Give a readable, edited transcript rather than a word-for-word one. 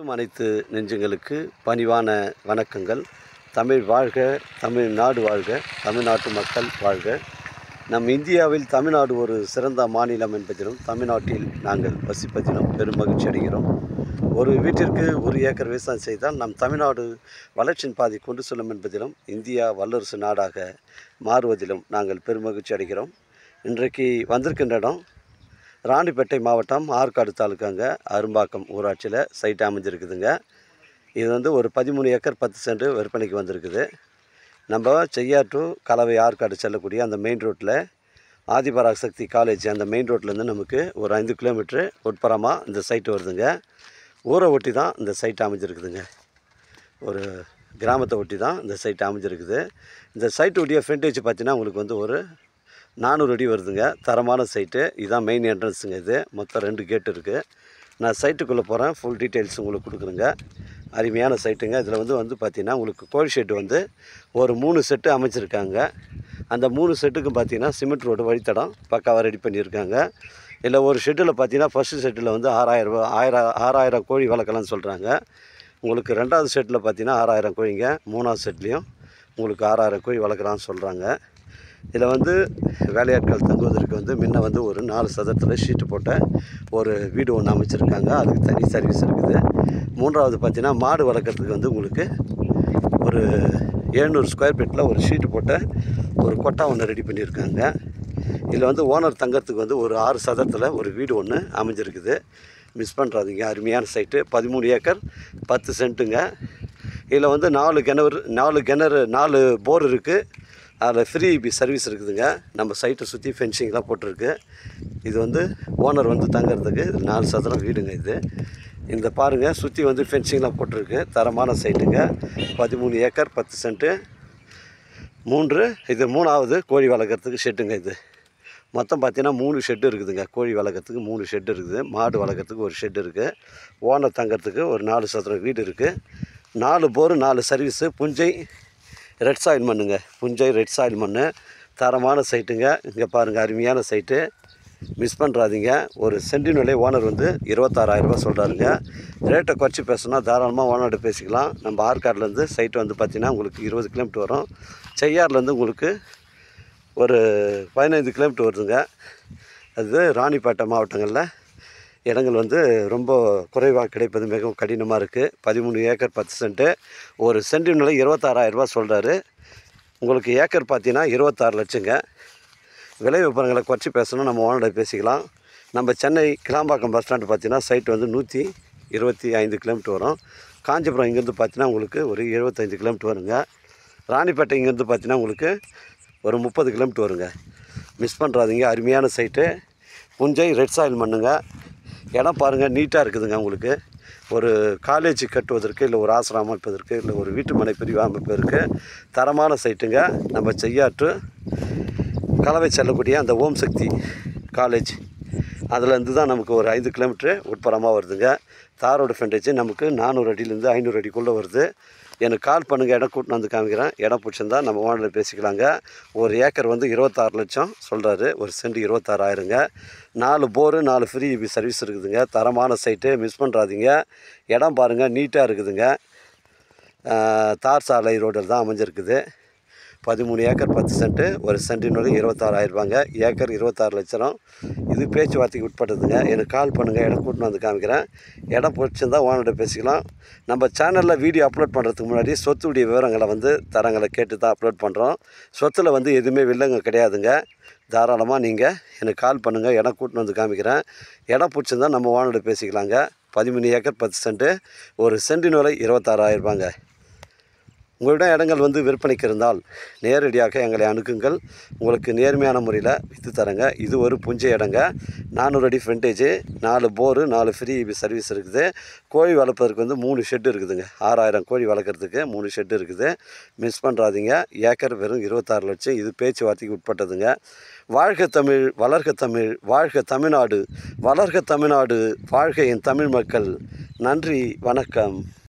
அனைத்து நெஞ்சங்களுக்கு பணிவான வணக்கங்கள். தமிழ் வாழ்க, தமிழ்நாடு வாழ்க, தமிழ்நாட்டு மக்கள் வாழ்க. நம் இந்தியாவில் தமிழ்நாடு ஒரு சிறந்த மாநிலம் என்பதிலும் தமிழ்நாட்டில் நாங்கள் வசிப்பதிலும் பெரும் மகிழ்ச்சி அடைகிறோம். ஒரு வீட்டிற்கு 1 ஏக்கர் விவசாயம் செய்தால் நம் தமிழ்நாடு வளர்ச்சியின் பாதை கொண்டு செல்லும் என்பதிலும் இந்தியா வல்லரசு நாடாக மாறுவதிலும் நாங்கள் பெரும் மகிழ்ச்சி அடைகிறோம். இன்றைக்கு வந்திருக்கின்ற இடம் ராணிப்பேட்டை மாவட்டம் ஆற்காடு தாலுக்காங்க, அரும்பாக்கம் ஊராட்சியில் சைட் அமைஞ்சிருக்குதுங்க. இது ஒரு 13 ஏக்கர் 10 சென்ட் விற்பனைக்கு வந்திருக்குது. நம்ம செய்யார் டு கலவை ஆற்காடு செல்லக்கூடிய அந்த மெயின் ரோட்டில் ஆதிபராசக்தி காலேஜ் அந்த மெயின் ரோட்லேருந்து நமக்கு ஒரு 5 கிலோமீட்ரு உட்புறமாக இந்த சைட்டு வருதுங்க. ஊரை ஒட்டி தான் இந்த சைட் அமைஞ்சிருக்குதுங்க. ஒரு கிராமத்தை ஒட்டி தான் இந்த சைட் அமைஞ்சிருக்குது. இந்த சைட்டு ஒட்டிய ஃப்ரண்டேஜ் பார்த்தீங்கன்னா உங்களுக்கு ஒரு 400 அடி வருதுங்க. தரமான சைட்டு. இதுதான் மெயின் என்ட்ரன்ஸுங்க. இது மொத்தம் 2 கேட் இருக்குது. நான் சைட்டுக்குள்ளே போகிறேன். ஃபுல் டீட்டெயில்ஸ் உங்களுக்கு கொடுக்குறேங்க. அருமையான சைட்டுங்க. இதில் பார்த்தீங்கன்னா உங்களுக்கு கோழி ஷெட்டு ஒரு 3 செட்டு அமைச்சிருக்காங்க. அந்த 3 செட்டுக்கும் பார்த்தீங்கன்னா சிமெண்ட் ரோடு வழித்தடம் பக்காவாக ரெடி பண்ணியிருக்காங்க. இல்லை ஒரு ஷெட்டில் பார்த்தீங்கன்னா ஃபஸ்ட்டு ஷெட்டில் 6000 கோழி வளர்க்கலாம்னு சொல்கிறாங்க. உங்களுக்கு 2வது ஷெட்டில் பார்த்தீங்கன்னா 6000 கோழிங்க. 3வது செட்லேயும் உங்களுக்கு 6000 கோழி வளர்க்கலாம்னு சொல்கிறாங்க. இதில் வேலையாட்கள் தங்குவதற்கு முன்ன ஒரு 4 சதுரத்தில் ஷீட்டு போட்ட ஒரு வீடு ஒன்று அமைச்சிருக்காங்க. அதுக்கு தனி சர்வீஸ் இருக்குது. 3வது பார்த்தீங்கன்னா மாடு வளர்க்குறதுக்கு உங்களுக்கு ஒரு 700 ஸ்கொயர் ஃபீட்டில் ஒரு ஷீட்டு போட்ட ஒரு கொட்டா ஒன்று ரெடி பண்ணியிருக்காங்க. இதில் ஓனர் தங்கறதுக்கு ஒரு 6 சதுரத்தில் ஒரு வீடு ஒன்று அமைஞ்சிருக்குது. மிஸ் பண்ணுறாதீங்க. அருமையான சைட்டு. 13 ஏக்கர் 10 சென்ட்டுங்க. இதில் 4 போர் இருக்குது. அதில் ஃப்ரீ சர்வீஸ் இருக்குதுங்க. நம்ம சைட்டை சுற்றி ஃபென்சிங்லாம் போட்டிருக்கு. இது ஓனர் தங்கிறதுக்கு 4 சதுரம் வீடுங்க. இந்த பாருங்கள், சுற்றி ஃபென்சிங்லாம் போட்டிருக்கு. தரமான சைட்டுங்க. 13 ஏக்கர் 10 சென்ட்டு. இது 3வது கோழி வளர்க்குறதுக்கு ஷெட்டுங்க. மொத்தம் பார்த்தீங்கன்னா 3 ஷெட்டு இருக்குதுங்க. கோழி வளர்க்குறதுக்கு 3 ஷெட்டு இருக்குது. மாடு வளர்க்குறதுக்கு ஒரு ஷெட்டு இருக்குது. ஓனர் தங்கிறதுக்கு ஒரு 4 சதுரம் வீடு இருக்குது. 4 போர் 4 சர்வீஸு. புஞ்சை ரெட் சாயில் மண்ணுங்க. புஞ்சை ரெட் சாயில் மண். தரமான சைட்டுங்க. இங்கே பாருங்கள், அருமையான சைட்டு. மிஸ் பண்ணுறாதீங்க. ஒரு சென்டின் விலை ஓனர் 26,000 ரூபா சொல்கிறாருங்க. ரேட்டை குறைச்சி பேசணுன்னா தாராளமாக ஓனர்கிட்ட பேசிக்கலாம். நம்ம ஆற்காட்லேருந்து சைட்டு பார்த்தீங்கன்னா உங்களுக்கு 20 கிலோமீட்டர் வரும். செய்யார்லேருந்து உங்களுக்கு ஒரு 15 கிலோமீட்டர் வருதுங்க. அது ராணிப்பேட்டை மாவட்டங்களில் இடங்கள் ரொம்ப குறைவாக கிடைப்பது மிகவும் கடினமாக இருக்குது. 13 ஏக்கர் 10 சென்ட்டு. ஒரு சென்டின் விலை 26,000 ரூபா சொல்கிறாரு. உங்களுக்கு ஏக்கர் பார்த்தீங்கன்னா 26 லட்சங்க. விலை விவரங்களை குறைச்சி பேசணும், நம்ம ஓனர்கிட்ட பேசிக்கலாம். நம்ம சென்னை கிளாம்பாக்கம் பஸ் ஸ்டாண்டு பார்த்தீங்கன்னா சைட்டு 125 கிலோமீட்டர் வரும். காஞ்சிபுரம் இங்கேருந்து பார்த்தீங்கன்னா உங்களுக்கு ஒரு 75 கிலோமீட்டர் வருங்க. ராணிப்பேட்டை இங்கேருந்து பார்த்தீங்கன்னா உங்களுக்கு ஒரு 30 கிலோமீட்டர் வருங்க. மிஸ் பண்ணுறாதீங்க. அருமையான சைட்டு. புஞ்சை ரெட் சாயில் மண்ணுங்க. இடம் பாருங்கள், நீட்டாக இருக்குதுங்க. உங்களுக்கு ஒரு காலேஜ் கட்டுவதற்கு, இல்லை ஒரு ஆசிரமம் அமைப்பதற்கு, இல்லை ஒரு வீட்டு மனை பிரிவு அமைப்பதற்கு தரமான சைட்டுங்க. நம்ம செய்யாற்று கலவை செல்லக்கூடிய அந்த ஓம் சக்தி காலேஜ் அதுலேருந்து தான் நமக்கு ஒரு 5 கிலோமீட்ரு உட்புறமாக வருதுங்க. தாரோட ஃப்ரண்டேஜ் நமக்கு 400 அடியிலேருந்து 500 அடிக்குள்ளே வருது. எனக்கு கால் பண்ணுங்கள். இடம் கூட்டின்னு காமிக்கிறேன். இடம் பிடிச்சிருந்தா நம்ம ஓனரில் பேசிக்கலாங்க. ஒரு ஏக்கர் 26 லட்சம் சொல்கிறாரு. ஒரு சென்ட் 26,000ங்க. 4 போரு 4 ஃப்ரீ சர்வீஸ் இருக்குதுங்க. தரமான சைட்டு. மிஸ் பண்ணுறாதீங்க. இடம் பாருங்கள், நீட்டாக இருக்குதுங்க. தார் சாலை ரோடில் தான் அமைஞ்சிருக்குது. 13 ஏக்கர் 10 சென்ட்டு. ஒரு சென்டின் விலை 26,000 ரூபாங்க. ஏக்கர் 26 லட்சம். இது பேச்சுவார்த்தைக்கு உட்பட்டதுங்க. எனக்கு கால் பண்ணுங்கள். இடம் கூட்டின்னு காமிக்கிறேன். இடம் பிடிச்சிருந்தா ஓனர்கிட்ட பேசிக்கலாம். நம்ம சேனலில் வீடியோ அப்லோட் பண்ணுறதுக்கு முன்னாடி சொத்துடைய விவரங்களை தரங்களை கேட்டு தான் அப்லோட் பண்ணுறோம். சொத்தில் எதுவுமே வில்லங்க கிடையாதுங்க. தாராளமாக நீங்கள் எனக்கு கால் பண்ணுங்கள். இடம் கூட்டின்னு காமிக்கிறேன். இடம் பிடிச்சிருந்தா நம்ம ஓனர்கிட்ட பேசிக்கலாங்க. 13 ஏக்கர் 10 சென்ட்டு. ஒரு சென்டின் விலை 26,000 ரூபாங்க. உங்களிடம் இடங்கள் விற்பனைக்கு இருந்தால் நேரடியாக எங்களை அணுகுங்கள். உங்களுக்கு நேர்மையான முறையில் விற்று தரங்க. இது ஒரு புஞ்சை இடங்க. 400 அடி ஃப்ரண்டேஜு. 4 போரு 4 ஃப்ரீ சர்வீஸ் இருக்குது. கோழி வளர்ப்பதற்கு 3 ஷெட்டு இருக்குதுங்க. 6000 கோழி வளர்க்குறதுக்கு 3 ஷெட்டு இருக்குது. மிஸ் பண்ணுறாதீங்க. ஏக்கர் வெறும் 26 லட்சம். இது பேச்சுவார்த்தைக்கு உட்பட்டதுங்க. வாழ்க தமிழ், வளர்க தமிழ், வாழ்க தமிழ்நாடு, வளர்க தமிழ்நாடு, வாழ்க என் தமிழ் மக்கள். நன்றி, வணக்கம்.